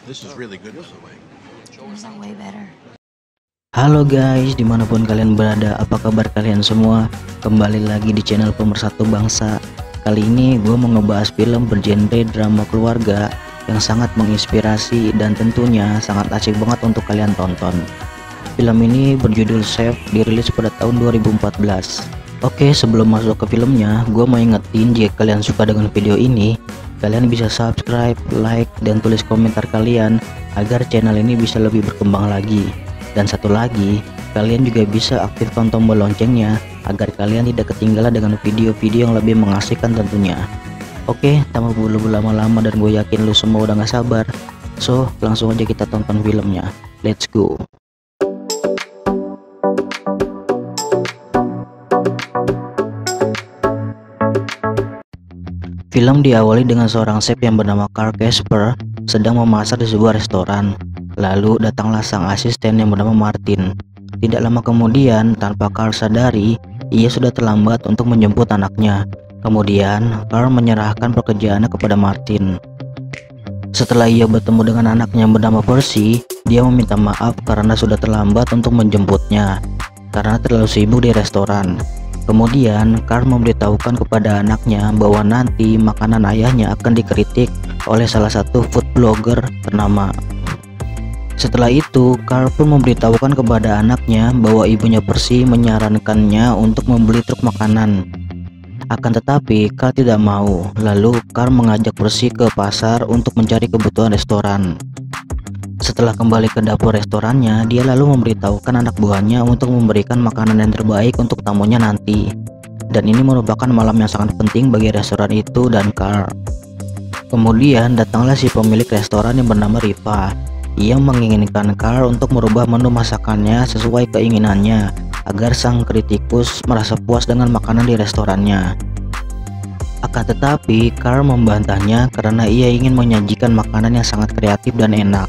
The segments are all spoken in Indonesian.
This is really good. Way better. Halo guys, dimanapun kalian berada, apa kabar kalian semua? Kembali lagi di channel Pemersatu Bangsa. Kali ini gue mau ngebahas film bergenre drama keluarga yang sangat menginspirasi dan tentunya sangat asik banget untuk kalian tonton. Film ini berjudul Chef, dirilis pada tahun 2014. Oke, sebelum masuk ke filmnya, gue mau ingetin jika kalian suka dengan video ini, kalian bisa subscribe, like, dan tulis komentar kalian agar channel ini bisa lebih berkembang lagi. Dan satu lagi, kalian juga bisa aktifkan tombol loncengnya agar kalian tidak ketinggalan dengan video-video yang lebih mengasihkan tentunya. Oke, tanpa perlu berlama-lama dan gue yakin lu semua udah gak sabar. So, langsung aja kita tonton filmnya. Let's go. Film diawali dengan seorang chef yang bernama Carl Casper sedang memasak di sebuah restoran. Lalu datanglah sang asisten yang bernama Martin. Tidak lama kemudian, tanpa Carl sadari, ia sudah terlambat untuk menjemput anaknya. Kemudian, Carl menyerahkan pekerjaannya kepada Martin. Setelah ia bertemu dengan anaknya yang bernama Percy, dia meminta maaf karena sudah terlambat untuk menjemputnya, karena terlalu sibuk di restoran. Kemudian, Carl memberitahukan kepada anaknya bahwa nanti makanan ayahnya akan dikritik oleh salah satu food blogger ternama. Setelah itu, Carl pun memberitahukan kepada anaknya bahwa ibunya Percy menyarankannya untuk membeli truk makanan. Akan tetapi, Carl tidak mau. Lalu, Carl mengajak Percy ke pasar untuk mencari kebutuhan restoran. Setelah kembali ke dapur restorannya, dia lalu memberitahukan anak buahnya untuk memberikan makanan yang terbaik untuk tamunya nanti. Dan ini merupakan malam yang sangat penting bagi restoran itu dan Carl. Kemudian datanglah si pemilik restoran yang bernama Riva. Ia menginginkan Carl untuk merubah menu masakannya sesuai keinginannya agar sang kritikus merasa puas dengan makanan di restorannya. Akan tetapi, Carl membantahnya karena ia ingin menyajikan makanan yang sangat kreatif dan enak.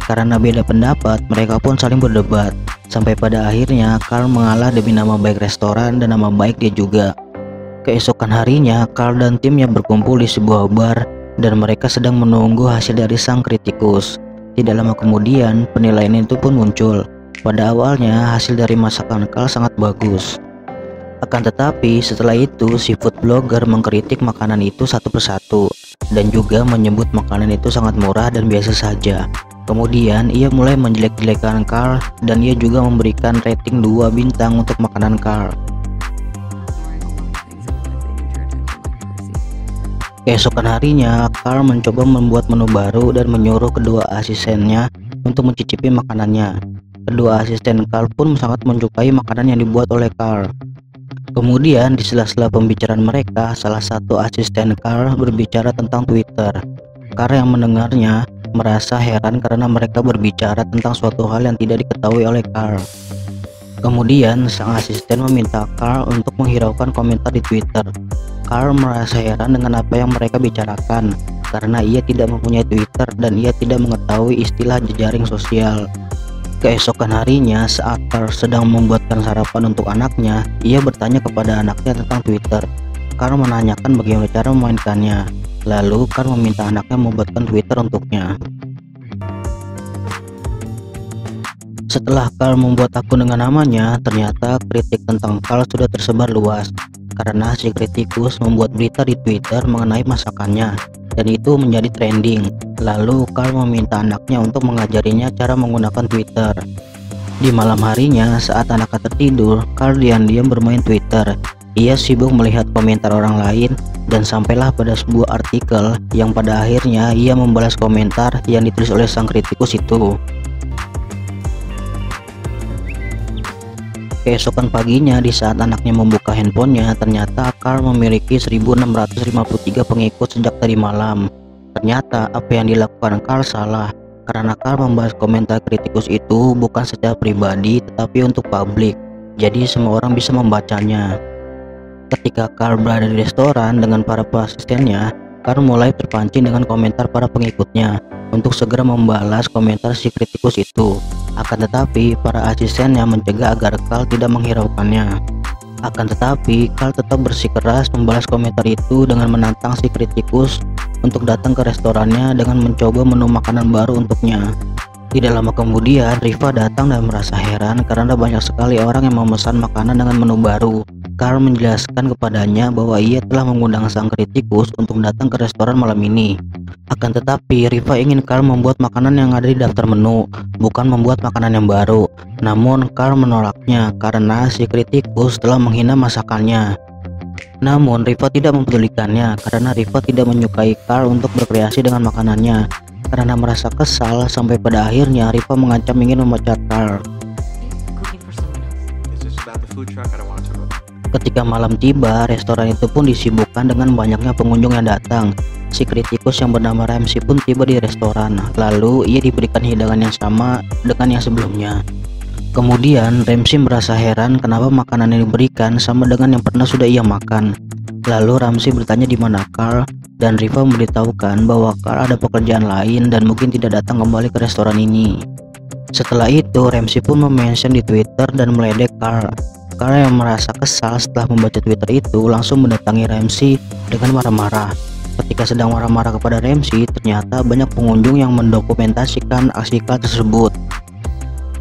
Karena beda pendapat, mereka pun saling berdebat. Sampai pada akhirnya, Carl mengalah demi nama baik restoran dan nama baik dia juga. Keesokan harinya, Carl dan timnya berkumpul di sebuah bar dan mereka sedang menunggu hasil dari sang kritikus. Tidak lama kemudian, penilaian itu pun muncul. Pada awalnya, hasil dari masakan Carl sangat bagus. Akan tetapi, setelah itu, si food blogger mengkritik makanan itu satu persatu dan juga menyebut makanan itu sangat murah dan biasa saja. Kemudian, ia mulai menjelek-jelekan Carl dan ia juga memberikan rating 2 bintang untuk makanan Carl. Keesokan harinya, Carl mencoba membuat menu baru dan menyuruh kedua asistennya untuk mencicipi makanannya. Kedua asisten Carl pun sangat menyukai makanan yang dibuat oleh Carl. Kemudian di sela-sela pembicaraan mereka, salah satu asisten Carl berbicara tentang Twitter. Carl yang mendengarnya merasa heran karena mereka berbicara tentang suatu hal yang tidak diketahui oleh Carl. Kemudian sang asisten meminta Carl untuk menghiraukan komentar di Twitter. Carl merasa heran dengan apa yang mereka bicarakan karena ia tidak mempunyai Twitter dan ia tidak mengetahui istilah jejaring sosial. Keesokan harinya, saat Carl sedang membuatkan sarapan untuk anaknya, ia bertanya kepada anaknya tentang Twitter. Carl menanyakan bagaimana cara memainkannya. Lalu Carl meminta anaknya membuatkan Twitter untuknya. Setelah Carl membuat akun dengan namanya, ternyata kritik tentang Carl sudah tersebar luas karena si kritikus membuat berita di Twitter mengenai masakannya dan itu menjadi trending. Lalu Carl meminta anaknya untuk mengajarinya cara menggunakan Twitter. Di malam harinya, saat anaknya tertidur, Carl diam-diam bermain Twitter. Ia sibuk melihat komentar orang lain dan sampailah pada sebuah artikel yang pada akhirnya ia membalas komentar yang ditulis oleh sang kritikus itu. Keesokan paginya, di saat anaknya membuka handphonenya, ternyata Carl memiliki 1653 pengikut sejak tadi malam. Ternyata apa yang dilakukan Carl salah, karena Carl membahas komentar kritikus itu bukan secara pribadi tetapi untuk publik, jadi semua orang bisa membacanya. Ketika Carl berada di restoran dengan para asistennya, Carl mulai terpancing dengan komentar para pengikutnya untuk segera membalas komentar si kritikus itu. Akan tetapi, para asisten yang mencegah agar Carl tidak menghiraukannya. Akan tetapi, Carl tetap bersikeras membalas komentar itu dengan menantang si kritikus untuk datang ke restorannya dengan mencoba menu makanan baru untuknya. Tidak lama kemudian, Riva datang dan merasa heran karena banyak sekali orang yang memesan makanan dengan menu baru. Carl menjelaskan kepadanya bahwa ia telah mengundang sang kritikus untuk datang ke restoran malam ini. Akan tetapi, Riva ingin Carl membuat makanan yang ada di daftar menu, bukan membuat makanan yang baru. Namun, Carl menolaknya karena si kritikus telah menghina masakannya. Namun, Riva tidak mempedulikannya karena Riva tidak menyukai Carl untuk berkreasi dengan makanannya. Karena merasa kesal, sampai pada akhirnya Riva mengancam ingin memecat Carl. Ketika malam tiba, restoran itu pun disibukkan dengan banyaknya pengunjung yang datang. Si kritikus yang bernama Ramsey pun tiba di restoran, lalu ia diberikan hidangan yang sama dengan yang sebelumnya. Kemudian Ramsey merasa heran kenapa makanan yang diberikan sama dengan yang pernah sudah ia makan. Lalu Ramsey bertanya di mana Carl, dan Riva memberitahukan bahwa Carl ada pekerjaan lain dan mungkin tidak datang kembali ke restoran ini. Setelah itu, Ramsey pun memention di Twitter dan meledek Carl. Carl yang merasa kesal setelah membaca Twitter itu langsung mendatangi Ramsey dengan marah-marah. Ketika sedang marah-marah kepada Ramsey, ternyata banyak pengunjung yang mendokumentasikan aksi Carl tersebut.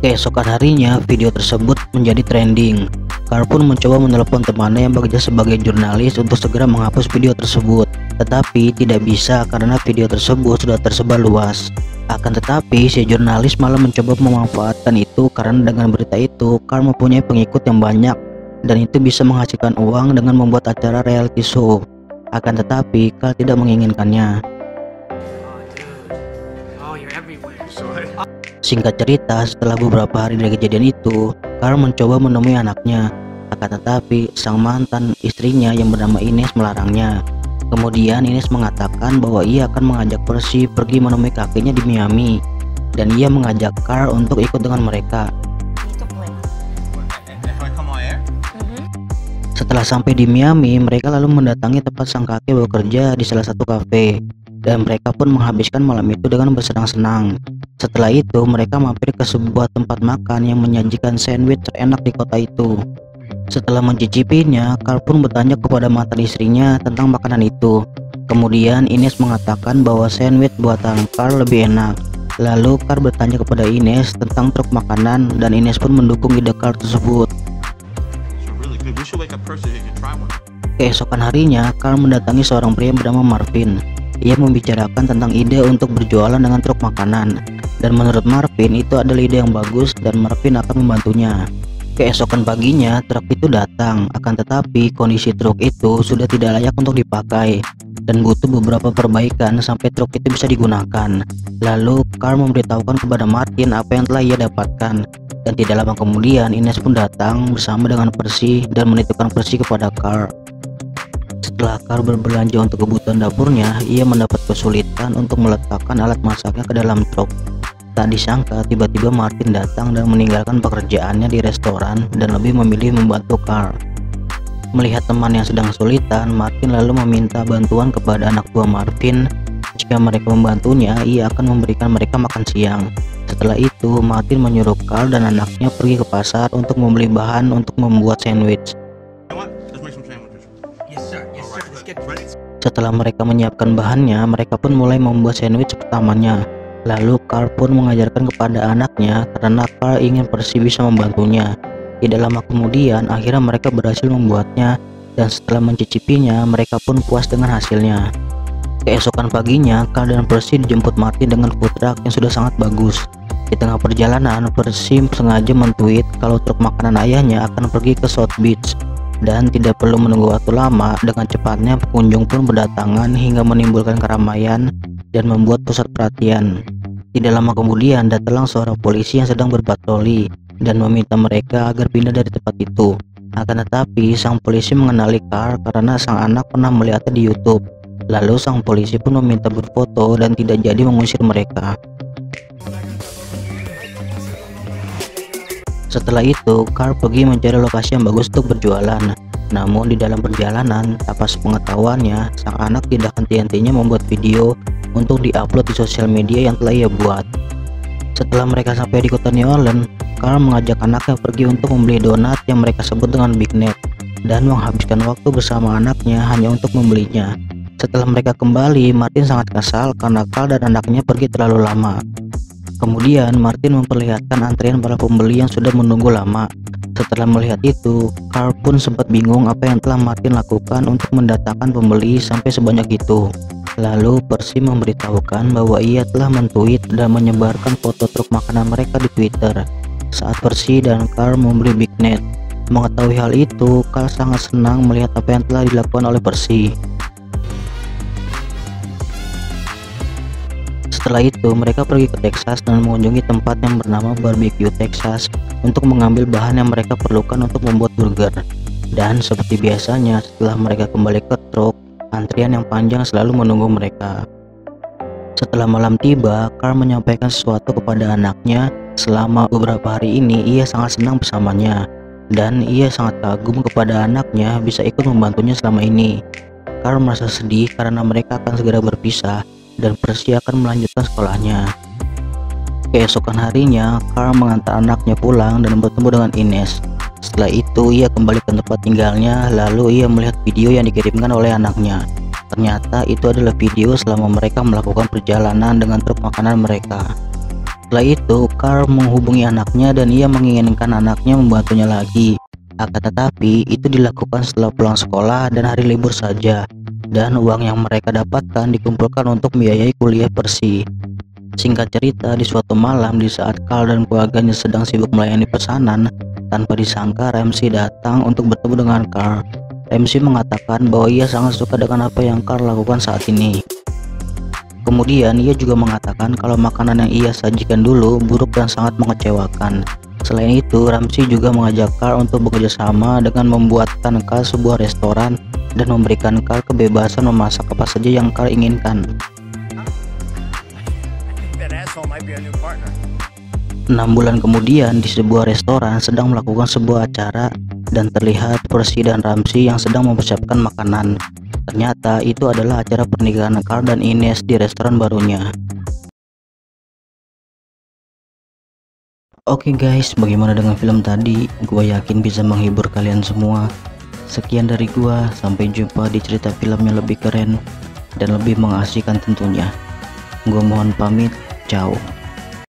Keesokan harinya, video tersebut menjadi trending. Carl pun mencoba menelepon temannya yang bekerja sebagai jurnalis untuk segera menghapus video tersebut. Tetapi tidak bisa karena video tersebut sudah tersebar luas. Akan tetapi si jurnalis malah mencoba memanfaatkan itu karena dengan berita itu Carl mempunyai pengikut yang banyak dan itu bisa menghasilkan uang dengan membuat acara reality show. Akan tetapi Carl tidak menginginkannya. Singkat cerita, setelah beberapa hari dari kejadian itu, Carl mencoba menemui anaknya. Akan tetapi sang mantan istrinya yang bernama Ines melarangnya. Kemudian Ines mengatakan bahwa ia akan mengajak Percy pergi menemui kakeknya di Miami, dan ia mengajak Carl untuk ikut dengan mereka. Setelah sampai di Miami, mereka lalu mendatangi tempat sang kakek bekerja di salah satu kafe, dan mereka pun menghabiskan malam itu dengan bersenang-senang. Setelah itu, mereka mampir ke sebuah tempat makan yang menyajikan sandwich terenak di kota itu. Setelah mencicipinya, Carl pun bertanya kepada mantan istrinya tentang makanan itu. Kemudian Ines mengatakan bahwa sandwich buatan Carl lebih enak. Lalu Carl bertanya kepada Ines tentang truk makanan dan Ines pun mendukung ide Carl tersebut. Keesokan harinya, Carl mendatangi seorang pria bernama Marvin. Ia membicarakan tentang ide untuk berjualan dengan truk makanan. Dan menurut Marvin itu adalah ide yang bagus dan Marvin akan membantunya. Keesokan paginya truk itu datang, akan tetapi kondisi truk itu sudah tidak layak untuk dipakai dan butuh beberapa perbaikan sampai truk itu bisa digunakan. Lalu Carl memberitahukan kepada Martin apa yang telah ia dapatkan, dan tidak lama kemudian Ines pun datang bersama dengan Percy dan menitipkan Percy kepada Carl. Setelah Carl berbelanja untuk kebutuhan dapurnya, ia mendapat kesulitan untuk meletakkan alat masaknya ke dalam truk. Tak disangka tiba-tiba Martin datang dan meninggalkan pekerjaannya di restoran dan lebih memilih membantu Carl. Melihat teman yang sedang kesulitan, Martin lalu meminta bantuan kepada anak buah Martin. Jika mereka membantunya, ia akan memberikan mereka makan siang. Setelah itu, Martin menyuruh Carl dan anaknya pergi ke pasar untuk membeli bahan untuk membuat sandwich. Setelah mereka menyiapkan bahannya, mereka pun mulai membuat sandwich pertamanya. Lalu Carl pun mengajarkan kepada anaknya karena Carl ingin Percy bisa membantunya. Tidak lama kemudian akhirnya mereka berhasil membuatnya, dan setelah mencicipinya mereka pun puas dengan hasilnya. Keesokan paginya Carl dan Percy dijemput Martin dengan food truck yang sudah sangat bagus. Di tengah perjalanan, Percy sengaja men-tweet kalau truk makanan ayahnya akan pergi ke South Beach. Dan tidak perlu menunggu waktu lama, dengan cepatnya pengunjung pun berdatangan hingga menimbulkan keramaian dan membuat pusat perhatian. Tidak lama kemudian datang seorang polisi yang sedang berpatroli dan meminta mereka agar pindah dari tempat itu. Akan tetapi sang polisi mengenali Carl karena sang anak pernah melihatnya di YouTube. Lalu sang polisi pun meminta berfoto dan tidak jadi mengusir mereka. Setelah itu, Carl pergi mencari lokasi yang bagus untuk berjualan. Namun di dalam perjalanan, tanpa sepengetahuannya, sang anak tidak henti-hentinya membuat video untuk diupload di sosial media yang telah ia buat. Setelah mereka sampai di kota New Orleans, Carl mengajak anaknya pergi untuk membeli donat yang mereka sebut dengan Big Net dan menghabiskan waktu bersama anaknya hanya untuk membelinya. Setelah mereka kembali, Martin sangat kesal karena Carl dan anaknya pergi terlalu lama. Kemudian Martin memperlihatkan antrian para pembeli yang sudah menunggu lama. Setelah melihat itu, Carl pun sempat bingung apa yang telah Martin lakukan untuk mendatangkan pembeli sampai sebanyak itu. Lalu Percy memberitahukan bahwa ia telah men-tweet dan menyebarkan foto truk makanan mereka di Twitter saat Percy dan Carl membeli Big Net. Mengetahui hal itu, Carl sangat senang melihat apa yang telah dilakukan oleh Percy. Setelah itu, mereka pergi ke Texas dan mengunjungi tempat yang bernama Barbecue Texas untuk mengambil bahan yang mereka perlukan untuk membuat burger. Dan seperti biasanya, setelah mereka kembali ke truk, antrian yang panjang selalu menunggu mereka. Setelah malam tiba, Carl menyampaikan sesuatu kepada anaknya. Selama beberapa hari ini, ia sangat senang bersamanya, dan ia sangat kagum kepada anaknya bisa ikut membantunya selama ini. Carl merasa sedih karena mereka akan segera berpisah, dan Percy akan melanjutkan sekolahnya. Keesokan harinya, Carl mengantar anaknya pulang dan bertemu dengan Ines. Setelah itu, ia kembali ke tempat tinggalnya, lalu ia melihat video yang dikirimkan oleh anaknya. Ternyata itu adalah video selama mereka melakukan perjalanan dengan truk makanan mereka. Setelah itu, Carl menghubungi anaknya dan ia menginginkan anaknya membantunya lagi. Akan tetapi, itu dilakukan setelah pulang sekolah dan hari libur saja. Dan uang yang mereka dapatkan dikumpulkan untuk membiayai kuliah Percy. Singkat cerita, di suatu malam di saat Carl dan keluarganya sedang sibuk melayani pesanan, tanpa disangka Ramsey datang untuk bertemu dengan Carl. Ramsey mengatakan bahwa ia sangat suka dengan apa yang Carl lakukan saat ini. Kemudian ia juga mengatakan kalau makanan yang ia sajikan dulu buruk dan sangat mengecewakan. Selain itu, Ramsey juga mengajak Carl untuk bekerja sama dengan membuatkan Carl sebuah restoran dan memberikan Carl kebebasan memasak apa saja yang Carl inginkan. 6 bulan kemudian, di sebuah restoran sedang melakukan sebuah acara dan terlihat Percy dan Ramsey yang sedang mempersiapkan makanan. Ternyata itu adalah acara pernikahan Carl dan Ines di restoran barunya. Oke guys, bagaimana dengan film tadi? Gua yakin bisa menghibur kalian semua. Sekian dari gua, sampai jumpa di cerita film yang lebih keren dan lebih mengasihkan tentunya. Gua mohon pamit, ciao.